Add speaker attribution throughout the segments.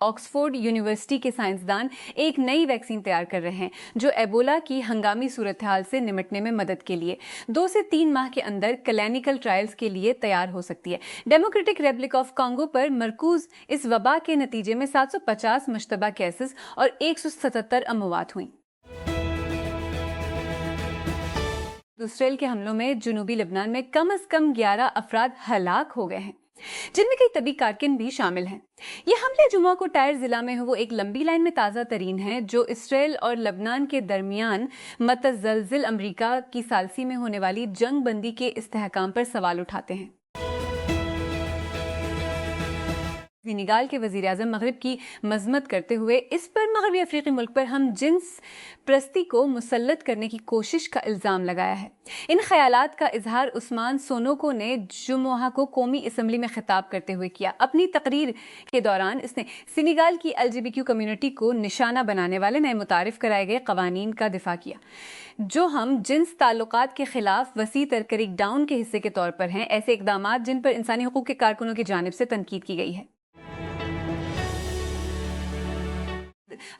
Speaker 1: Oxford university کے سائنسدان ایک نئی ویکسین تیار کر رہے ہیں جو ایبولا کی ہنگامی صورتحال سے نمٹنے میں مدد کے لیے 2 سے 3 ماہ کے اندر کلینیکل ٹرائلز کے لیے تیار ہو سکتی ہے۔ ڈیموکریٹک ریپبلک آف کانگو پر مرکوز اس وبا کے نتیجے میں 750 مشتبہ کیسز اور 177 اموات ہوئیں۔ اسرائیل کے حملوں میں جنوبی لبنان میں کم از کم 11 افراد ہلاک ہو گئے ہیں، جن میں کئی طبی کارکن بھی شامل ہیں۔ یہ حملے جمعہ کو ٹائر ضلع میں وہ ایک لمبی لائن میں تازہ ترین ہیں جو اسرائیل اور لبنان کے درمیان متزلزل امریکہ کی ثالثی میں ہونے والی جنگ بندی کے استحکام پر سوال اٹھاتے ہیں۔ سینیگال کے وزیر اعظم مغرب کی مذمت کرتے ہوئے اس پر مغربی افریقی ملک پر ہم جنس پرستی کو مسلط کرنے کی کوشش کا الزام لگایا ہے۔ ان خیالات کا اظہار عثمان سونوکو نے جمعہ کو قومی اسمبلی میں خطاب کرتے ہوئے کیا۔ اپنی تقریر کے دوران اس نے سینیگال کی LGBTQ کمیونٹی کو نشانہ بنانے والے نئے متعارف کرائے گئے قوانین کا دفاع کیا جو ہم جنس تعلقات کے خلاف وسیع تر کریک ڈاؤن کے حصے کے طور پر ہیں، ایسے اقدامات جن پر انسانی حقوق کے کارکنوں کی جانب سے تنقید کی گئی ہے۔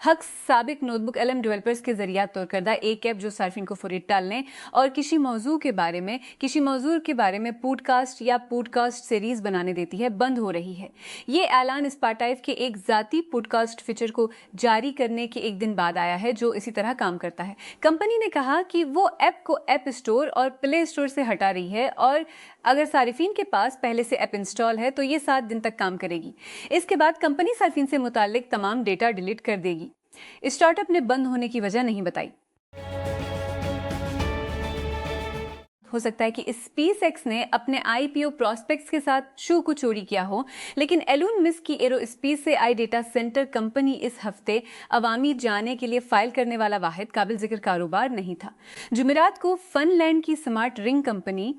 Speaker 1: حق سابق نوٹ بک LM ڈیولپرز کے ذریعہ طور کردہ ایک ایپ جو صارفین کو فوری ٹالنے اور کسی موضوع کے بارے میں پوڈ کاسٹ یا پوڈ کاسٹ سیریز بنانے دیتی ہے، بند ہو رہی ہے۔ یہ اعلان اسپاٹائف کے ایک ذاتی پوڈ کاسٹ فیچر کو جاری کرنے کے ایک دن بعد آیا ہے جو اسی طرح کام کرتا ہے۔ کمپنی نے کہا کہ وہ ایپ کو ایپ اسٹور اور پلے اسٹور سے ہٹا رہی ہے اور اگر صارفین کے پاس پہلے سے ایپ انسٹال ہے تو یہ 7 دن تک کام کرے گی۔ اس کے بعد کمپنی صارفین سے متعلق تمام ڈیٹا ڈیلیٹ کر دے گی۔ اسٹارٹ اپ نے بند ہونے کی وجہ نہیں بتائی۔ ہو سکتا ہے کہ اسپیس ایکس نے اپنے IPO پراسپیکٹس کے ساتھ شو کو چوری کیا ہو، لیکن ایلون مسک کی ایرو اسپیس سے ڈیٹا سینٹر کمپنی اس ہفتے عوامی جانے کے لیے فائل کرنے والا واحد قابل ذکر کاروبار نہیں تھا۔ جمعرات کو فن لینڈ کی سمارٹ رنگ کمپنی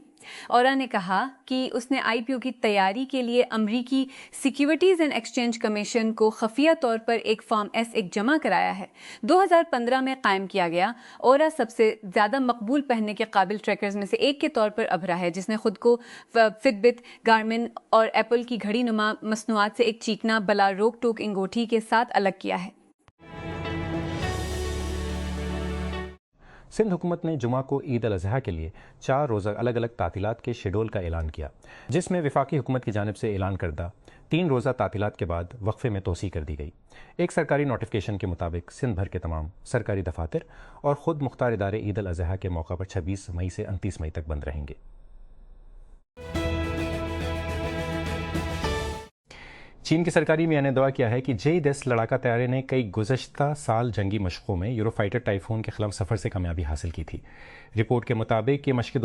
Speaker 1: اورا نے کہا کہ اس نے IPO کی تیاری کے لیے امریکی سیکیورٹیز اینڈ ایکسچینج کمیشن کو خفیہ طور پر ایک فارم S1 جمع کرایا ہے۔ 2015 میں قائم کیا گیا اورا سب سے زیادہ مقبول پہننے کے قابل ٹریکرز میں سے ایک کے طور پر ابھرا ہے، جس نے خود کو فٹ بٹ، گارمن اور ایپل کی گھڑی نما مصنوعات سے ایک چیکنا بلا روک ٹوک انگوٹھی کے ساتھ الگ کیا ہے۔
Speaker 2: سندھ حکومت نے جمعہ کو عید الاضحیٰ کے لیے 4 روزہ الگ الگ تعطیلات کے شیڈول کا اعلان کیا، جس میں وفاقی حکومت کی جانب سے اعلان کردہ 3 روزہ تعطیلات کے بعد وقفے میں توسیع کر دی گئی۔ ایک سرکاری نوٹیفیکیشن کے مطابق سندھ بھر کے تمام سرکاری دفاتر اور خود مختار ادارے عید الاضحیٰ کے موقع پر 26 مئی سے 29 مئی تک بند رہیں گے۔ چین کے سرکاری میاں نے دعا کیا ہے کہ J-10 لڑاکا طیارے نے کئی گزشتہ سال جنگی مشقوں میں یورو فائٹر ٹائفون کے خلاف سفر سے کامیابی حاصل کی تھی۔ رپورٹ کے مطابق یہ مشقیں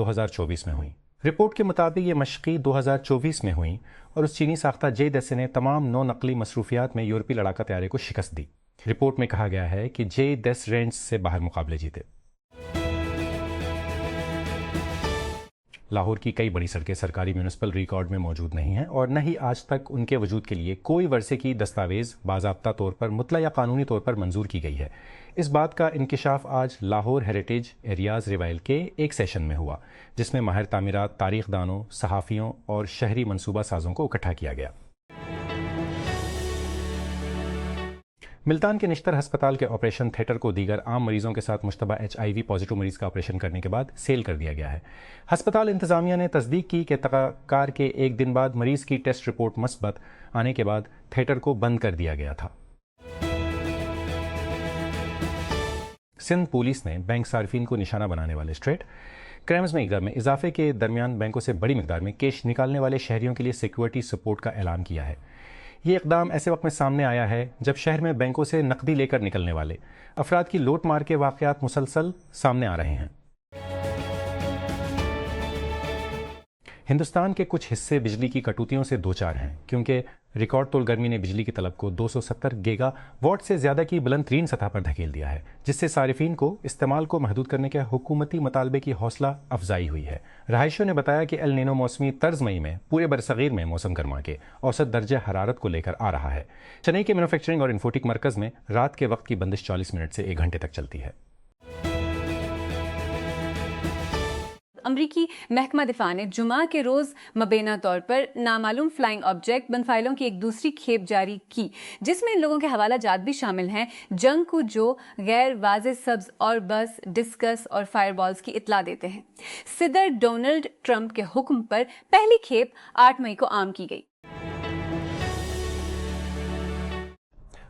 Speaker 2: 2024 میں ہوئیں اور اس چینی ساختہ J-10 نے تمام نو نقلی مصروفیات میں یورپی لڑاکا طیارے کو شکست دی۔ رپورٹ میں کہا گیا ہے کہ J-10 رینج سے باہر مقابلے جیتے۔ لاہور کی کئی بڑی سڑکیں سرکاری میونسپل ریکارڈ میں موجود نہیں ہیں اور نہ ہی آج تک ان کے وجود کے لیے کوئی ورثے کی دستاویز باضابطہ طور پر مطلع یا قانونی طور پر منظور کی گئی ہے۔ اس بات کا انکشاف آج لاہور ہیریٹیج ایریاز ریوائل کے ایک سیشن میں ہوا، جس میں ماہر تعمیرات، تاریخ دانوں، صحافیوں اور شہری منصوبہ سازوں کو اکٹھا کیا گیا۔ ملتان کے نشتر ہسپتال کے آپریشن تھیٹر کو دیگر عام مریضوں کے ساتھ مشتبہ HIV پازیٹو مریض کا آپریشن کرنے کے بعد سیل کر دیا گیا ہے۔ ہسپتال انتظامیہ نے تصدیق کی کہ کار کے ایک دن بعد مریض کی ٹیسٹ رپورٹ مثبت آنے کے بعد تھیٹر کو بند کر دیا گیا تھا۔ سندھ پولیس نے بینک صارفین کو نشانہ بنانے والے اسٹریٹ کرائمز میں اقدام میں اضافے کے درمیان بینکوں سے بڑی مقدار میں کیش نکالنے والے شہریوں کے لیے سیکورٹی سپورٹ کا اعلان کیا ہے۔ یہ اقدام ایسے وقت میں سامنے آیا ہے جب شہر میں بینکوں سے نقدی لے کر نکلنے والے افراد کی لوٹ مار کے واقعات مسلسل سامنے آ رہے ہیں۔ ہندوستان کے کچھ حصے بجلی کی کٹوتیوں سے دوچار ہیں کیونکہ ریکارڈ طول گرمی نے بجلی کی طلب کو 270 گیگا واٹ سے زیادہ کی بلند ترین سطح پر دھکیل دیا ہے، جس سے صارفین کو استعمال کو محدود کرنے کے حکومتی مطالبے کی حوصلہ افزائی ہوئی ہے۔ رہائشیوں نے بتایا کہ ایل نینو موسمی طرز مئی میں پورے برصغیر میں موسم گرما کے اوسط درجہ حرارت کو لے کر آ رہا ہے۔ چنئی کے مینوفیکچرنگ اور انفوٹیک مرکز میں رات کے وقت کی بندش 40 منٹ سے 1 گھنٹے تک چلتی ہے۔
Speaker 1: امریکی محکمہ دفاع نے جمعہ کے روز مبینہ طور پر نامعلوم فلائنگ آبجیکٹ بم فائلوں کی ایک دوسری کھیپ جاری کی، جس میں ان لوگوں کے حوالہ جات بھی شامل ہیں جنگ کو جو غیر واضح سبز اور بس ڈسکس اور فائر بالز کی اطلاع دیتے ہیں۔ صدر ڈونلڈ ٹرمپ کے حکم پر پہلی کھیپ 8 مئی کو عام کی گئی۔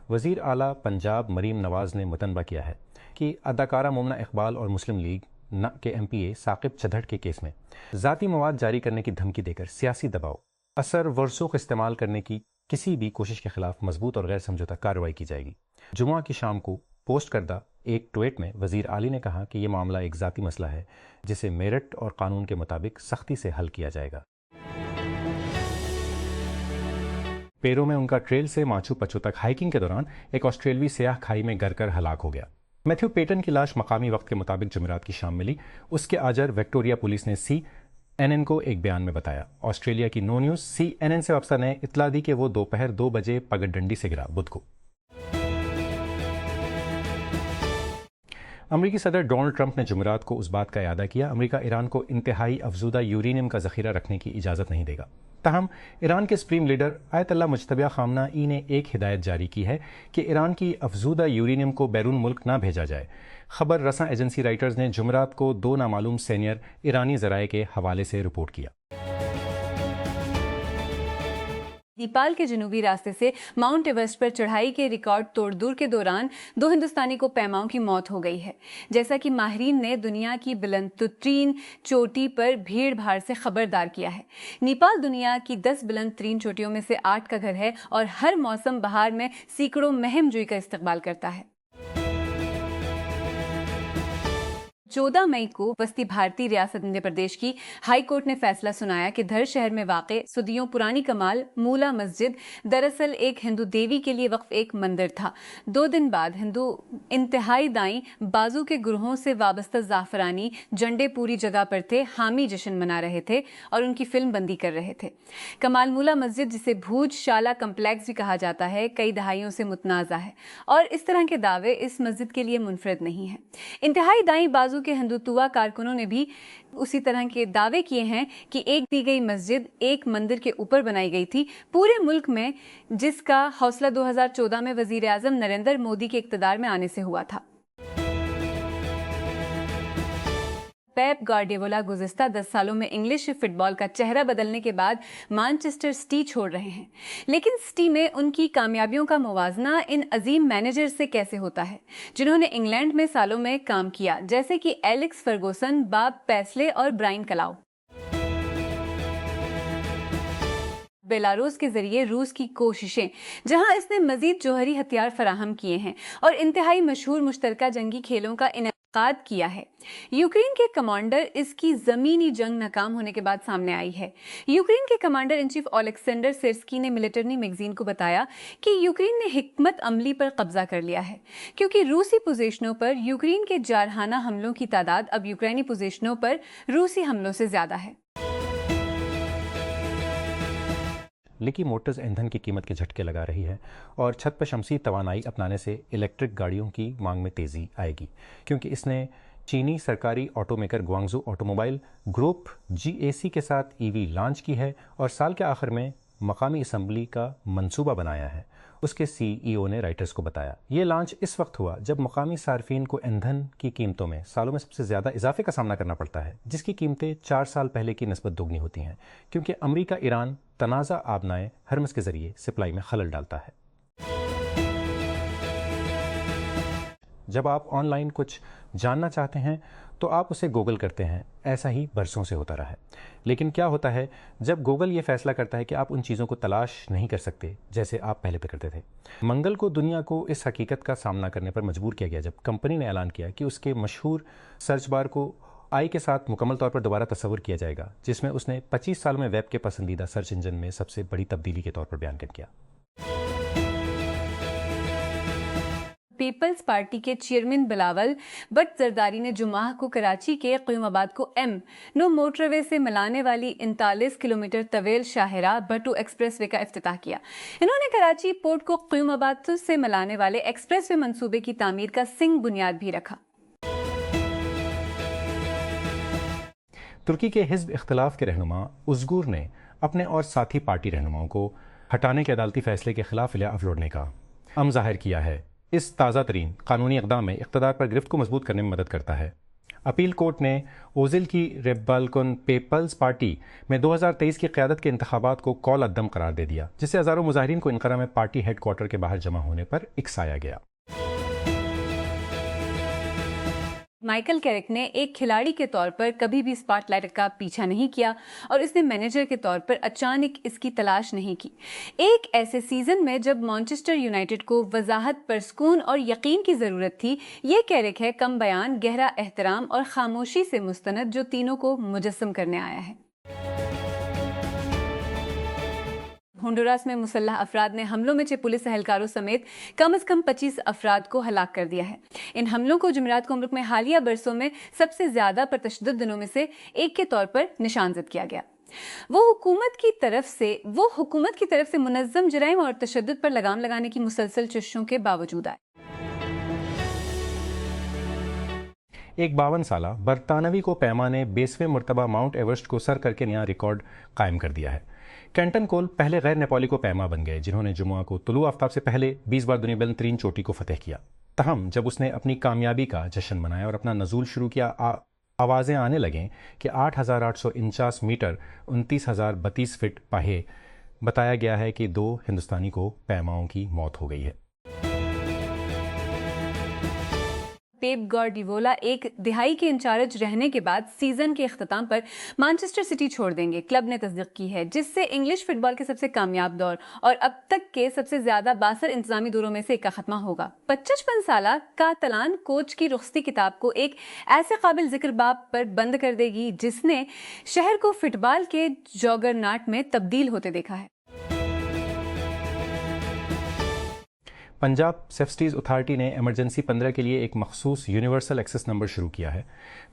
Speaker 2: وزیر اعلیٰ پنجاب مریم نواز نے متنبہ کیا ہے کہ اداکارہ مومنہ اقبال اور مسلم لیگ کے ایم پی اے ثاقب چدھڑ کے کیس میں ذاتی مواد جاری کرنے کی دھمکی دے کر سیاسی دباؤ، اثر ورسوخ استعمال کرنے کی کسی بھی کوشش کے خلاف مضبوط اور غیر سمجھوتہ کارروائی کی جائے گی۔ جمعہ کی شام کو پوسٹ کردہ ایک ٹویٹ میں وزیر اعلی نے کہا کہ یہ معاملہ ایک ذاتی مسئلہ ہے جسے میرٹ اور قانون کے مطابق سختی سے حل کیا جائے گا۔ پیرو میں ان کا ٹریل سے ماچو پچو تک ہائیکنگ کے دوران ایک آسٹریلوی سیاح کھائی میں گر کر ہلاک ہو گیا۔ میتھیو پیٹن کی لاش مقامی وقت کے مطابق جمعرات کی شام ملی۔ اس کے آجر وکٹوریا پولیس نے CNN کو ایک بیان میں بتایا۔ آسٹریلیا کی نو نیوز CNN سے وابستہ نے اطلاع دی کہ وہ دوپہر 2 بجے پگڈ ڈنڈی سے گرا بدھ کو۔ امریکی صدر ڈونلڈ ٹرمپ نے جمعرات کو اس بات کا اعادہ کیا امریکہ ایران کو انتہائی افزودہ یورینیم کا ذخیرہ رکھنے کی اجازت نہیں دے گا۔ تاہم ایران کے سپریم لیڈر آیت اللہ مجتبیٰ خامنہ ای نے ایک ہدایت جاری کی ہے کہ ایران کی افزودہ یورینیم کو بیرون ملک نہ بھیجا جائے۔ خبر رساں ایجنسی رائٹرز نے جمعرات کو 2 نامعلوم سینئر ایرانی ذرائع کے حوالے سے رپورٹ کیا۔
Speaker 1: نیپال کے جنوبی راستے سے ماؤنٹ ایورسٹ پر چڑھائی کے ریکارڈ توڑ دور کے دوران 2 ہندوستانی کو پیماؤں کی موت ہو گئی ہے، جیسا کہ ماہرین نے دنیا کی بلند ترین چوٹی پر بھیڑ بھاڑ سے خبردار کیا ہے۔ نیپال دنیا کی 10 بلند ترین چوٹیوں میں سے 8 کا گھر ہے اور ہر موسم بہار میں سینکڑوں مہم جوئی کا استقبال کرتا ہے۔ 14 مئی کو وسطی بھارتی ریاست مدھیہ پردیش کی ہائی کورٹ نے فیصلہ سنایا کہ دھر شہر میں واقع صدیوں پرانی کمال مولا مسجد دراصل ایک ہندو دیوی کے لیے وقف ایک مندر تھا۔ 2 دن بعد ہندو انتہائی دائیں بازو کے گروہوں سے وابستہ زعفرانی جھنڈے پوری جگہ پر تھے، حامی جشن منا رہے تھے اور ان کی فلم بندی کر رہے تھے۔ کمال مولا مسجد، جسے بھوج شالا کمپلیکس بھی کہا جاتا ہے، کئی دہائیوں سے متنازع ہے اور اس طرح کے دعوے اس مسجد کے لیے منفرد نہیں ہیں۔ انتہائی دائیں بازو کے ہندوتوا کارکنوں نے بھی اسی طرح کے دعوے کیے ہیں کہ ایک دی گئی مسجد ایک مندر کے اوپر بنائی گئی تھی پورے ملک میں، جس کا حوصلہ 2014 میں وزیر اعظم نریندر مودی کے اقتدار میں آنے سے ہوا تھا۔ پیپ گارڈیولا گزشتہ 10 سالوں میں انگلش فٹ بال کا چہرہ بدلنے کے بعد مانچسٹر سٹی چھوڑ رہے ہیں، لیکن سٹی میں ان کی کامیابیوں کا موازنہ ان عظیم مینیجر سے کیسے ہوتا ہے جنہوں نے انگلینڈ میں سالوں میں کام کیا، جیسے کہ ایلکس فرگوسن، باب پیسلے اور برائن کلاؤ۔ بیلاروس کے ذریعے روس کی کوششیں، جہاں اس نے مزید جوہری ہتھیار فراہم کیے ہیں اور انتہائی مشہور مشترکہ جنگی کھیلوں کا انعقاد کیا ہے۔ یوکرین کے کمانڈر اس کی زمینی جنگ ناکام ہونے کے بعد سامنے آئی ہے۔ یوکرین کے کمانڈر ان چیف اولیکسینڈر سرسکی نے ملٹری میگزین کو بتایا کہ یوکرین نے حکمت عملی پر قبضہ کر لیا ہے، کیونکہ روسی پوزیشنوں پر یوکرین کے جارحانہ حملوں کی تعداد اب یوکرینی پوزیشنوں پر روسی حملوں سے زیادہ ہے۔
Speaker 2: لیکی موٹرز ایندھن کی قیمت کے جھٹکے لگا رہی ہے اور چھت پر شمسی توانائی اپنانے سے الیکٹرک گاڑیوں کی مانگ میں تیزی آئے گی، کیونکہ اس نے چینی سرکاری auto maker Guangzhou auto mobile group GAC کے ساتھ EV لانچ کی ہے اور سال کے آخر میں مقامی اسمبلی کا منصوبہ بنایا ہے، اس کے CEO نے رائٹرز کو بتایا۔ یہ لانچ اس وقت ہوا جب مقامی صارفین کو ایندھن کی قیمتوں میں سالوں میں سب سے زیادہ اضافے کا سامنا کرنا پڑتا ہے، جس کی قیمتیں 4 سال پہلے کی نسبت دوگنی ہوتی ہیں، کیونکہ امریکہ ایران تنازع آبنائے ہرمز کے ذریعے سپلائی میں خلل ڈالتا ہے۔ جب آپ آن لائن کچھ جاننا چاہتے ہیں تو آپ اسے گوگل کرتے ہیں، ایسا ہی برسوں سے ہوتا رہا ہے۔ لیکن کیا ہوتا ہے جب گوگل یہ فیصلہ کرتا ہے کہ آپ ان چیزوں کو تلاش نہیں کر سکتے جیسے آپ پہلے کرتے تھے؟ منگل کو دنیا کو اس حقیقت کا سامنا کرنے پر مجبور کیا گیا جب کمپنی نے اعلان کیا کہ اس کے مشہور سرچ بار کو آئی کے ساتھ مکمل طور پر دوبارہ تصور کیا جائے گا، جس میں اس نے 25 سالوں میں ویب کے پسندیدہ سرچ انجن میں سب سے بڑی تبدیلی کے طور پر بیان کیا۔
Speaker 1: پیپلز پارٹی کے چیئرمین بلاول بٹ زرداری نے جمعہ کو کراچی کے قیوم آباد کو M9 موٹر وے سے ملانے والی 39 کلومیٹر طویل شاہراہ بٹو ایکسپریس وے کا افتتاح کیا۔ انہوں نے کراچی پورٹ کو قیوم آباد سے ملانے والے ایکسپریس وے منصوبے کی تعمیر کا سنگ بنیاد بھی رکھا۔
Speaker 2: ترکی کے حزب اختلاف کے رہنما ازگور نے اپنے اور ساتھی پارٹی رہنماؤں کو ہٹانے کے عدالتی فیصلے کے خلاف اپیل لوٹنے کا عزم ظاہر کیا ہے۔ اس تازہ ترین قانونی اقدام میں اقتدار پر گرفت کو مضبوط کرنے میں مدد کرتا ہے۔ اپیل کورٹ نے اوزل کی ریپبلکن پیپلز پارٹی میں 2023 کی قیادت کے انتخابات کو کال عدم قرار دے دیا، جس سے ہزاروں مظاہرین کو انقرہ میں پارٹی ہیڈ کوارٹر کے باہر جمع ہونے پر اکسایا گیا۔
Speaker 1: مائیکل کیرک نے ایک کھلاڑی کے طور پر کبھی بھی اسپاٹ لائٹ کا پیچھا نہیں کیا اور اس نے مینیجر کے طور پر اچانک اس کی تلاش نہیں کی۔ ایک ایسے سیزن میں جب مانچسٹر یونائیٹڈ کو وضاحت، پرسکون اور یقین کی ضرورت تھی، یہ کیرک ہے کم بیان، گہرا احترام اور خاموشی سے مستند جو تینوں کو مجسم کرنے آیا ہے۔ ہنڈوراس میں مسلح افراد نے حملوں میں 6 پولیس اہلکاروں سمیت کم از کم 25 افراد کو ہلاک کر دیا ہے۔ ان حملوں کو جمعرات کو ملک میں حالیہ برسوں میں سب سے زیادہ پرتشدد دنوں میں سے ایک کے طور پر نشانزد کیا گیا۔ وہ حکومت کی طرف سے منظم جرائم اور تشدد پر لگام لگانے کی مسلسل کوششوں کے باوجود آئے۔
Speaker 2: ایک 52 سالہ برطانوی کو پیما نے 20ویں مرتبہ ماؤنٹ ایورسٹ کو سر کر کے نیا ریکارڈ قائم کر دیا ہے۔ کینٹن کول پہلے غیر نیپالی کو پیما بن گئے جنہوں نے جمعہ کو طلوع آفتاب سے پہلے 20 بار دنیا بلند ترین چوٹی کو فتح کیا۔ تاہم جب اس نے اپنی کامیابی کا جشن منایا اور اپنا نزول شروع کیا، آوازیں آنے لگیں کہ 8,849 میٹر 29,032 فٹ پاہے بتایا گیا ہے کہ 2 ہندوستانی کو پیماؤں کی موت ہو گئی ہے۔
Speaker 1: پیپ گارڈیولا ایک دہائی کے انچارج رہنے کے بعد سیزن کے اختتام پر مانچسٹر سٹی چھوڑ دیں گے، کلب نے تصدیق کی ہے، جس سے انگلش فٹ بال کے سب سے کامیاب دور اور اب تک کے سب سے زیادہ باثر انتظامی دوروں میں سے ایک کا خاتمہ ہوگا۔ 55 سالہ کاتالان کوچ کی رخصتی کتاب کو ایک ایسے قابل ذکر باب پر بند کر دے گی جس نے شہر کو فٹ بال کے جوگرناٹ میں تبدیل ہوتے دیکھا ہے۔
Speaker 2: پنجاب سیفٹیز اتھارٹی نے ایمرجنسی 15 کے لیے ایک مخصوص یونیورسل ایکسیس نمبر شروع کیا ہے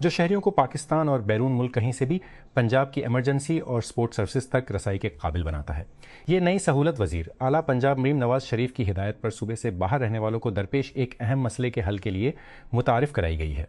Speaker 2: جو شہریوں کو پاکستان اور بیرون ملک کہیں سے بھی پنجاب کی ایمرجنسی اور سپورٹ سروسز تک رسائی کے قابل بناتا ہے۔ یہ نئی سہولت وزیر اعلیٰ پنجاب مریم نواز شریف کی ہدایت پر صوبے سے باہر رہنے والوں کو درپیش ایک اہم مسئلے کے حل کے لیے متعارف کرائی گئی ہے۔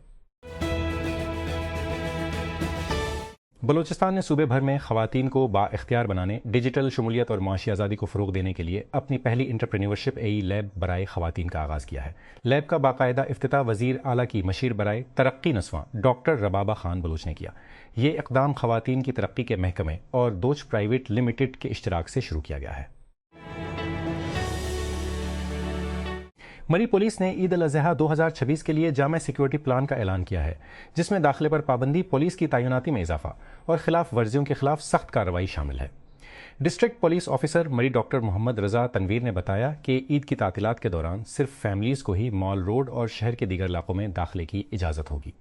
Speaker 2: بلوچستان نے صوبے بھر میں خواتین کو با اختیار بنانے، ڈیجیٹل شمولیت اور معاشی آزادی کو فروغ دینے کے لیے اپنی پہلی انٹرپرینیورشپ لیب برائے خواتین کا آغاز کیا ہے۔ لیب کا باقاعدہ افتتاح وزیر اعلیٰ کی مشیر برائے ترقی نسواں ڈاکٹر ربابہ خان بلوچ نے کیا۔ یہ اقدام خواتین کی ترقی کے محکمے اور دوچ پرائیویٹ لمیٹڈ کے اشتراک سے شروع کیا گیا ہے۔ مری پولیس نے عید الاضحیٰ 2026 کے لیے جامع سیکیورٹی پلان کا اعلان کیا ہے، جس میں داخلے پر پابندی، پولیس کی تعیناتی میں اضافہ اور خلاف ورزیوں کے خلاف سخت کارروائی شامل ہے۔ ڈسٹرکٹ پولیس آفیسر مری ڈاکٹر محمد رضا تنویر نے بتایا کہ عید کی تعطیلات کے دوران صرف فیملیز کو ہی مال روڈ اور شہر کے دیگر علاقوں میں داخلے کی اجازت ہوگی۔